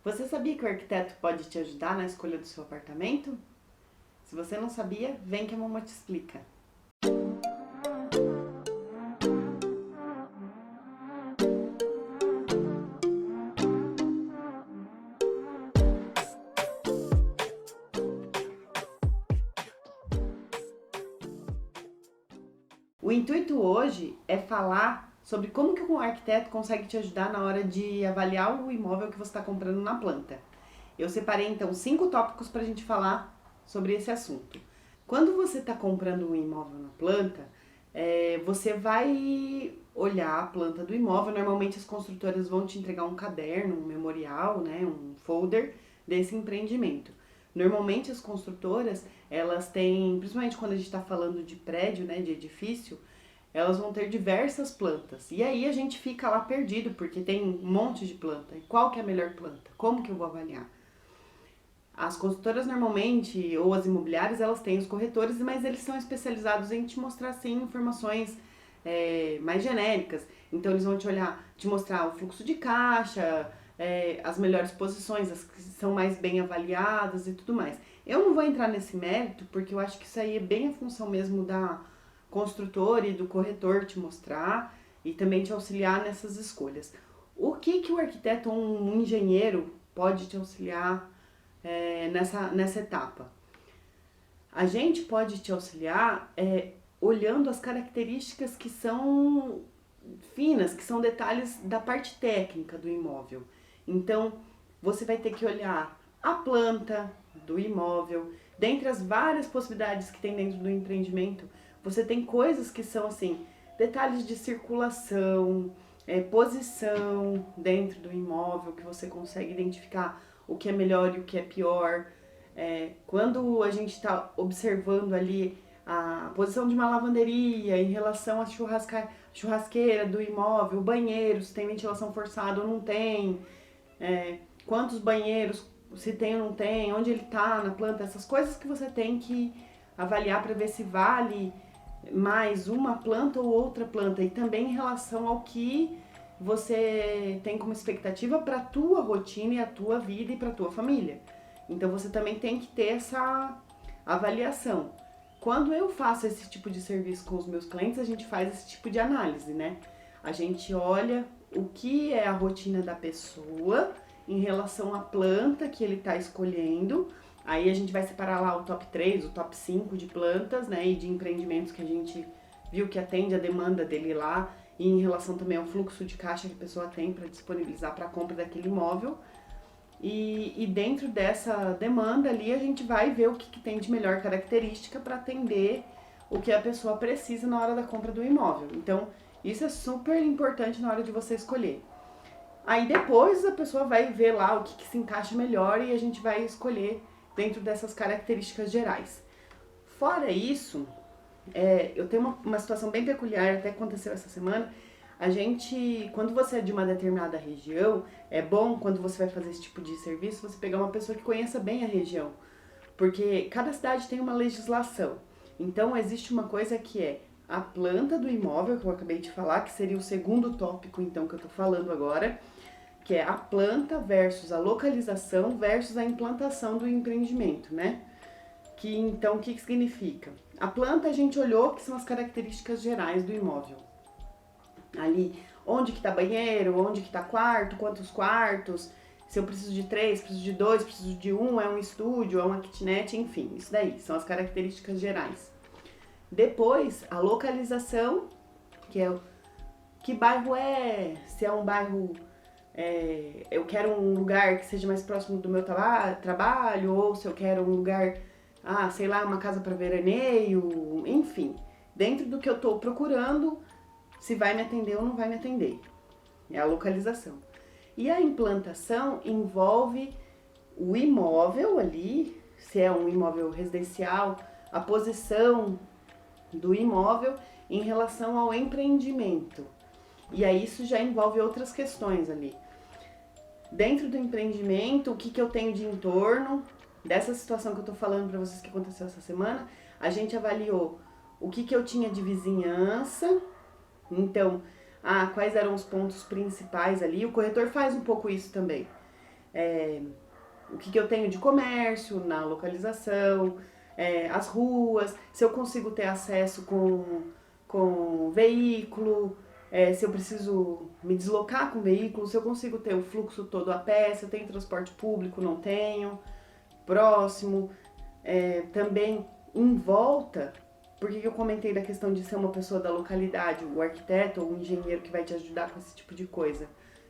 Você sabia que o arquiteto pode te ajudar na escolha do seu apartamento? Se você não sabia, vem que a mamãe te explica. O intuito hoje é falar sobre como que um arquiteto consegue te ajudar na hora de avaliar o imóvel que você está comprando na planta. Eu separei então 5 tópicos para a gente falar sobre esse assunto. Quando você está comprando um imóvel na planta, você vai olhar a planta do imóvel. Normalmente as construtoras vão te entregar um caderno, um memorial, né, um folder desse empreendimento. Normalmente as construtoras, elas têm, principalmente quando a gente está falando de prédio, né, de edifício, elas vão ter diversas plantas. E aí a gente fica lá perdido, porque tem um monte de planta. E qual que é a melhor planta? Como que eu vou avaliar? As consultoras normalmente, ou as imobiliárias, elas têm os corretores, mas eles são especializados em te mostrar, sim, informações mais genéricas. Então eles vão te olhar, te mostrar o fluxo de caixa, as melhores posições, as que são mais bem avaliadas e tudo mais. Eu não vou entrar nesse mérito, porque eu acho que isso aí é bem a função mesmo da construtora e do corretor te mostrar e também te auxiliar nessas escolhas. O que que o arquiteto ou um engenheiro pode te auxiliar nessa etapa? A gente pode te auxiliar olhando as características que são finas, que são detalhes da parte técnica do imóvel. Então, você vai ter que olhar a planta do imóvel, dentre as várias possibilidades que tem dentro do empreendimento, você tem coisas que são assim, detalhes de circulação, posição dentro do imóvel, que você consegue identificar o que é melhor e o que é pior. Quando a gente está observando ali a posição de uma lavanderia em relação à churrasqueira do imóvel, o banheiro, se tem ventilação forçada ou não tem, quantos banheiros, se tem ou não tem, onde ele está na planta, essas coisas que você tem que avaliar para ver se vale mais uma planta ou outra planta, e também em relação ao que você tem como expectativa para a tua rotina e a tua vida e para a tua família. Então você também tem que ter essa avaliação. Quando eu faço esse tipo de serviço com os meus clientes, a gente faz esse tipo de análise, né? A gente olha o que é a rotina da pessoa em relação à planta que ele está escolhendo. Aí a gente vai separar lá o top 3, o top 5 de plantas, né, e de empreendimentos que a gente viu que atende a demanda dele lá, e em relação também ao fluxo de caixa que a pessoa tem para disponibilizar para a compra daquele imóvel. E dentro dessa demanda ali a gente vai ver o que tem de melhor característica para atender o que a pessoa precisa na hora da compra do imóvel. Então, isso é super importante na hora de você escolher. Aí depois a pessoa vai ver lá o que se encaixa melhor e a gente vai escolher dentro dessas características gerais. Fora isso, eu tenho uma situação bem peculiar, até aconteceu essa semana. A gente, quando você é de uma determinada região, é bom quando você vai fazer esse tipo de serviço, você pegar uma pessoa que conheça bem a região, porque cada cidade tem uma legislação. Então existe uma coisa que é a planta do imóvel, que eu acabei de falar, que seria o segundo tópico então que eu tô falando agora, que é a planta versus a localização versus a implantação do empreendimento, né? Que então o que significa? A planta a gente olhou que são as características gerais do imóvel. Ali, onde que tá banheiro, onde que tá quarto, quantos quartos, se eu preciso de 3, preciso de 2, preciso de um, é um estúdio, é uma kitnet, enfim, isso daí, são as características gerais. Depois, a localização, que é que bairro é, se é um bairro, eu quero um lugar que seja mais próximo do meu trabalho, ou se eu quero um lugar, sei lá, uma casa para veraneio, enfim, dentro do que eu estou procurando, se vai me atender ou não vai me atender. É a localização. E a implantação envolve o imóvel ali, se é um imóvel residencial, a posição do imóvel em relação ao empreendimento. E aí isso já envolve outras questões ali. Dentro do empreendimento, o que eu tenho de entorno, dessa situação que eu tô falando para vocês que aconteceu essa semana, a gente avaliou o que eu tinha de vizinhança, então, quais eram os pontos principais ali. O corretor faz um pouco isso também. o que eu tenho de comércio na localização, as ruas, se eu consigo ter acesso com veículo, se eu preciso me deslocar com veículo, se eu consigo ter o fluxo todo a pé, se eu tenho transporte público, não tenho, próximo, também em volta. Por que eu comentei da questão de ser uma pessoa da localidade, o arquiteto ou o engenheiro que vai te ajudar com esse tipo de coisa,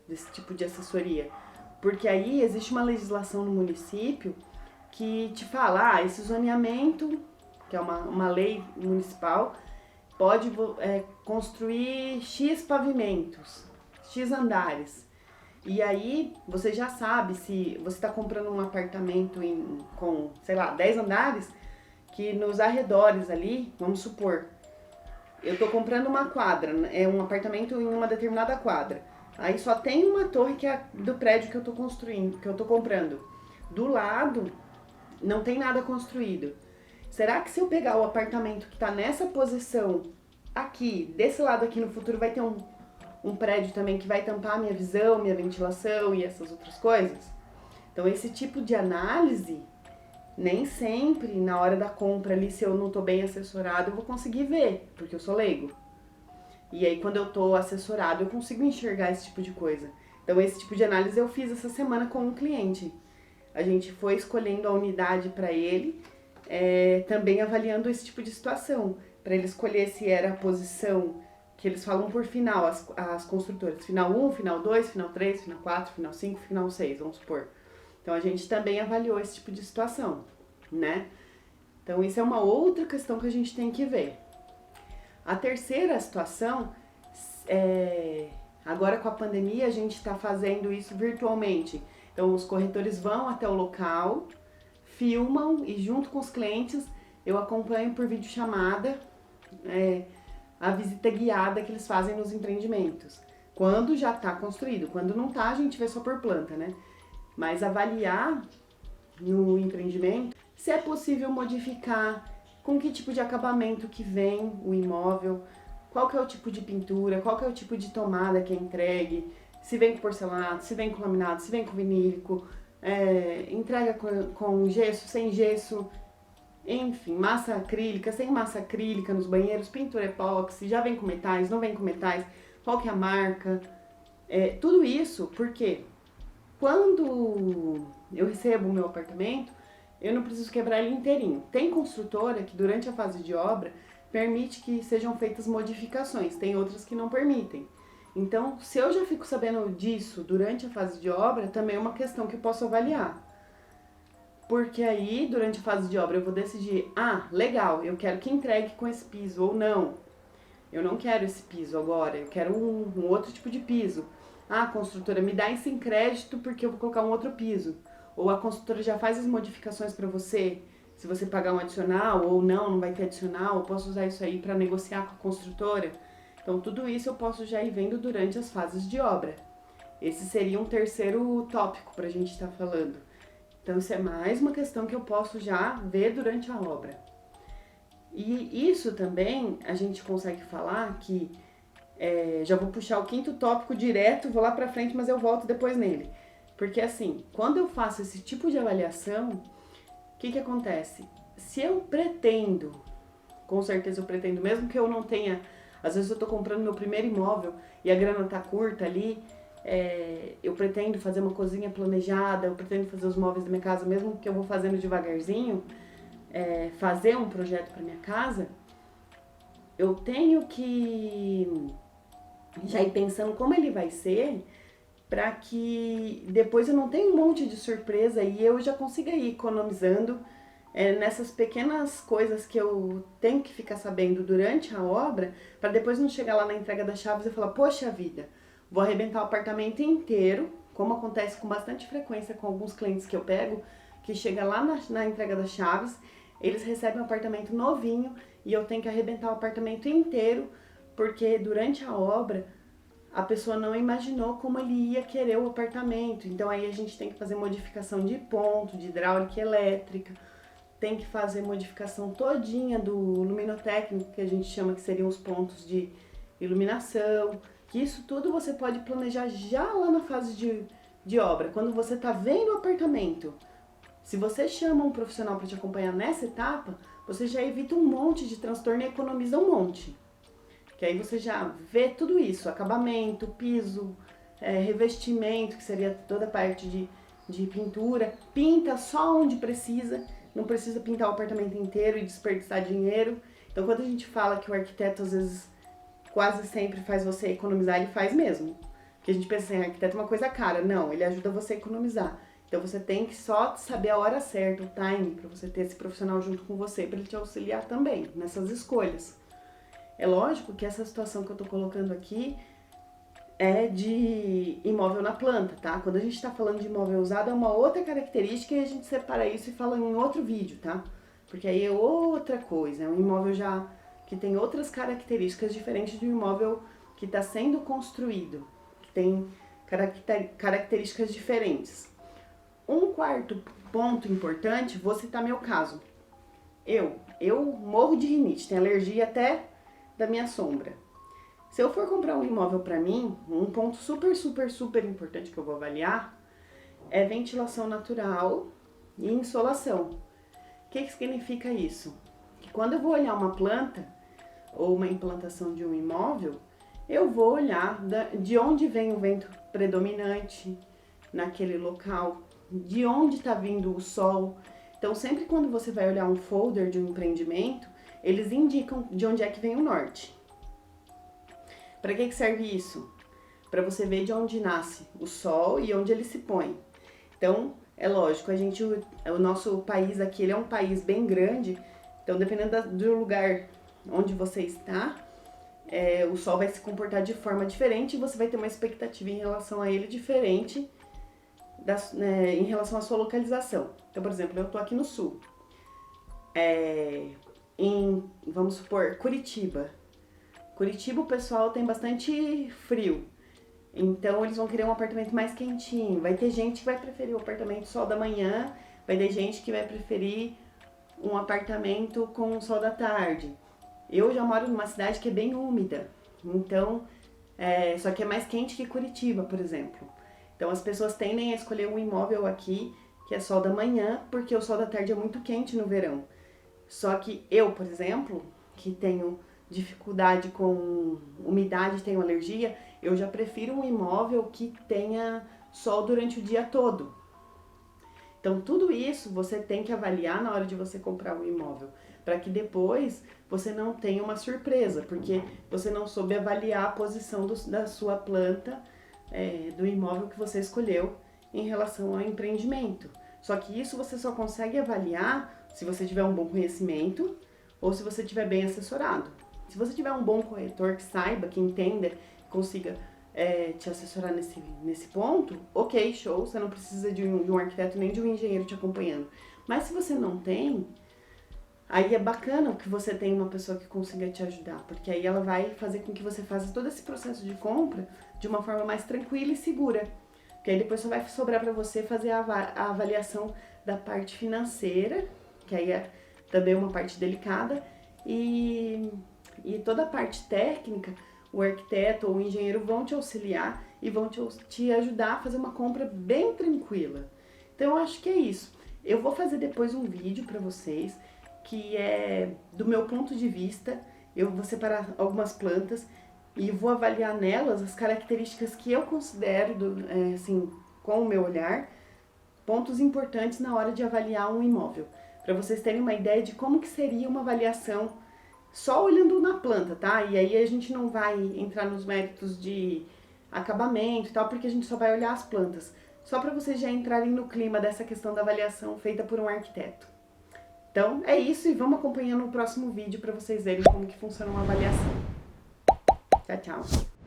desse tipo de assessoria? Porque aí existe uma legislação no município que te fala, esse zoneamento, que é uma lei municipal, pode construir X pavimentos, X andares. E aí você já sabe se você está comprando um apartamento com, sei lá, 10 andares, que nos arredores ali, vamos supor, eu estou comprando uma quadra, um apartamento em uma determinada quadra. Aí só tem uma torre que é do prédio que eu estou construindo, que eu estou comprando. Do lado, não tem nada construído. Será que se eu pegar o apartamento que está nessa posição aqui, desse lado aqui no futuro, vai ter um prédio também que vai tampar minha visão, minha ventilação e essas outras coisas? Então esse tipo de análise, nem sempre na hora da compra ali, se eu não estou bem assessorado, eu vou conseguir ver, porque eu sou leigo. E aí quando eu estou assessorado, eu consigo enxergar esse tipo de coisa. Então esse tipo de análise eu fiz essa semana com um cliente. A gente foi escolhendo a unidade para ele, também avaliando esse tipo de situação, para ele escolher se era a posição que eles falam por final, as construtoras, final 1, final 2, final 3, final 4, final 5, final 6, vamos supor. Então a gente também avaliou esse tipo de situação, né? Então isso é uma outra questão que a gente tem que ver. A terceira situação, agora com a pandemia a gente está fazendo isso virtualmente. Então os corretores vão até o local, filmam e junto com os clientes eu acompanho por videochamada a visita guiada que eles fazem nos empreendimentos. Quando já está construído, quando não está a gente vê só por planta, né? Mas avaliar no empreendimento se é possível modificar, com que tipo de acabamento que vem o imóvel, qual que é o tipo de pintura, qual que é o tipo de tomada que é entregue, se vem com porcelanato, se vem com laminado, se vem com vinílico, entrega com gesso, sem gesso, enfim, massa acrílica, sem massa acrílica nos banheiros, pintura epóxi, já vem com metais, não vem com metais, qual que é a marca, tudo isso porque quando eu recebo o meu apartamento, eu não preciso quebrar ele inteirinho. Tem construtora que durante a fase de obra permite que sejam feitas modificações, tem outras que não permitem. Então, se eu já fico sabendo disso durante a fase de obra, também é uma questão que eu posso avaliar. Porque aí, durante a fase de obra, eu vou decidir, legal, eu quero que entregue com esse piso, ou não. Eu não quero esse piso agora, eu quero um outro tipo de piso. A construtora me dá isso em crédito porque eu vou colocar um outro piso. Ou a construtora já faz as modificações para você, se você pagar um adicional ou não vai ter adicional, eu posso usar isso aí para negociar com a construtora. Então tudo isso eu posso já ir vendo durante as fases de obra. Esse seria um terceiro tópico para a gente estar falando. Então isso é mais uma questão que eu posso já ver durante a obra. E isso também a gente consegue falar que, já vou puxar o quinto tópico direto, vou lá pra frente, mas eu volto depois nele. Porque assim, quando eu faço esse tipo de avaliação, o que acontece? Se eu pretendo, com certeza eu pretendo, mesmo que eu não tenha, às vezes eu tô comprando meu primeiro imóvel e a grana tá curta ali, eu pretendo fazer uma cozinha planejada, eu pretendo fazer os móveis da minha casa, mesmo que eu vou fazendo devagarzinho, fazer um projeto para minha casa, eu tenho que já ir pensando como ele vai ser, para que depois eu não tenha um monte de surpresa e eu já consiga ir economizando nessas pequenas coisas que eu tenho que ficar sabendo durante a obra, para depois não chegar lá na entrega das chaves e falar, poxa vida, vou arrebentar o apartamento inteiro, como acontece com bastante frequência com alguns clientes que eu pego, que chega lá na entrega das chaves, eles recebem um apartamento novinho e eu tenho que arrebentar o apartamento inteiro, porque durante a obra a pessoa não imaginou como ele ia querer o apartamento. Então aí a gente tem que fazer modificação de ponto, de hidráulica elétrica, tem que fazer modificação todinha do luminotécnico, que a gente chama que seriam os pontos de iluminação, que isso tudo você pode planejar já lá na fase de de obra, quando você está vendo o apartamento, se você chama um profissional para te acompanhar nessa etapa, você já evita um monte de transtorno e economiza um monte. Que aí você já vê tudo isso, acabamento, piso, revestimento, que seria toda a parte de pintura, pinta só onde precisa, não precisa pintar o apartamento inteiro e desperdiçar dinheiro. Então quando a gente fala que o arquiteto às vezes quase sempre faz você economizar, ele faz mesmo. Porque a gente pensa assim, arquiteto é uma coisa cara. Não, ele ajuda você a economizar. Então você tem que só saber a hora certa, o time, para você ter esse profissional junto com você, para ele te auxiliar também nessas escolhas. É lógico que essa situação que eu tô colocando aqui é de imóvel na planta, tá? Quando a gente tá falando de imóvel usado, é uma outra característica e a gente separa isso e fala em outro vídeo, tá? Porque aí é outra coisa, é um imóvel já que tem outras características diferentes de um imóvel que está sendo construído, que tem características diferentes. Um quarto ponto importante, vou citar meu caso. Eu morro de rinite, tenho alergia até da minha sombra. Se eu for comprar um imóvel para mim, um ponto super importante que eu vou avaliar é ventilação natural e insolação. O que significa isso? Que quando eu vou olhar uma planta ou uma implantação de um imóvel, eu vou olhar de onde vem o vento predominante naquele local, de onde está vindo o sol. Então, sempre quando você vai olhar um folder de um empreendimento, eles indicam de onde é que vem o norte. Para que serve isso? Para você ver de onde nasce o sol e onde ele se põe. Então, é lógico, o nosso país aqui, ele é um país bem grande, então dependendo do lugar onde você está, o sol vai se comportar de forma diferente e você vai ter uma expectativa em relação a ele diferente em relação à sua localização. Então, por exemplo, eu estou aqui no sul, vamos supor, Curitiba. Curitiba o pessoal tem bastante frio, então eles vão querer um apartamento mais quentinho. Vai ter gente que vai preferir o apartamento sol da manhã, vai ter gente que vai preferir um apartamento com sol da tarde. Eu já moro numa cidade que é bem úmida, então, só que é mais quente que Curitiba, por exemplo. Então as pessoas tendem a escolher um imóvel aqui que é sol da manhã, porque o sol da tarde é muito quente no verão. Só que eu, por exemplo, que tenho dificuldade com umidade, tenho alergia, eu já prefiro um imóvel que tenha sol durante o dia todo. Então tudo isso você tem que avaliar na hora de você comprar um imóvel, para que depois você não tenha uma surpresa, porque você não soube avaliar a posição da sua planta, do imóvel que você escolheu em relação ao empreendimento. Só que isso você só consegue avaliar se você tiver um bom conhecimento ou se você estiver bem assessorado. Se você tiver um bom corretor que saiba, que entenda, que consiga te assessorar nesse ponto, ok, show, você não precisa de um arquiteto nem de um engenheiro te acompanhando. Mas se você não tem, aí é bacana que você tenha uma pessoa que consiga te ajudar, porque aí ela vai fazer com que você faça todo esse processo de compra de uma forma mais tranquila e segura. Porque aí depois só vai sobrar para você fazer a avaliação da parte financeira, que aí é também uma parte delicada, e toda a parte técnica, o arquiteto ou o engenheiro vão te auxiliar e vão te ajudar a fazer uma compra bem tranquila. Então eu acho que é isso. Eu vou fazer depois um vídeo para vocês, que é do meu ponto de vista. Eu vou separar algumas plantas e vou avaliar nelas as características que eu considero, assim, com o meu olhar, pontos importantes na hora de avaliar um imóvel. Para vocês terem uma ideia de como que seria uma avaliação só olhando na planta, tá? E aí a gente não vai entrar nos méritos de acabamento e tal, porque a gente só vai olhar as plantas. Só para vocês já entrarem no clima dessa questão da avaliação feita por um arquiteto. Então é isso e vamos acompanhando o próximo vídeo para vocês verem como que funciona uma avaliação. Tchau, tchau!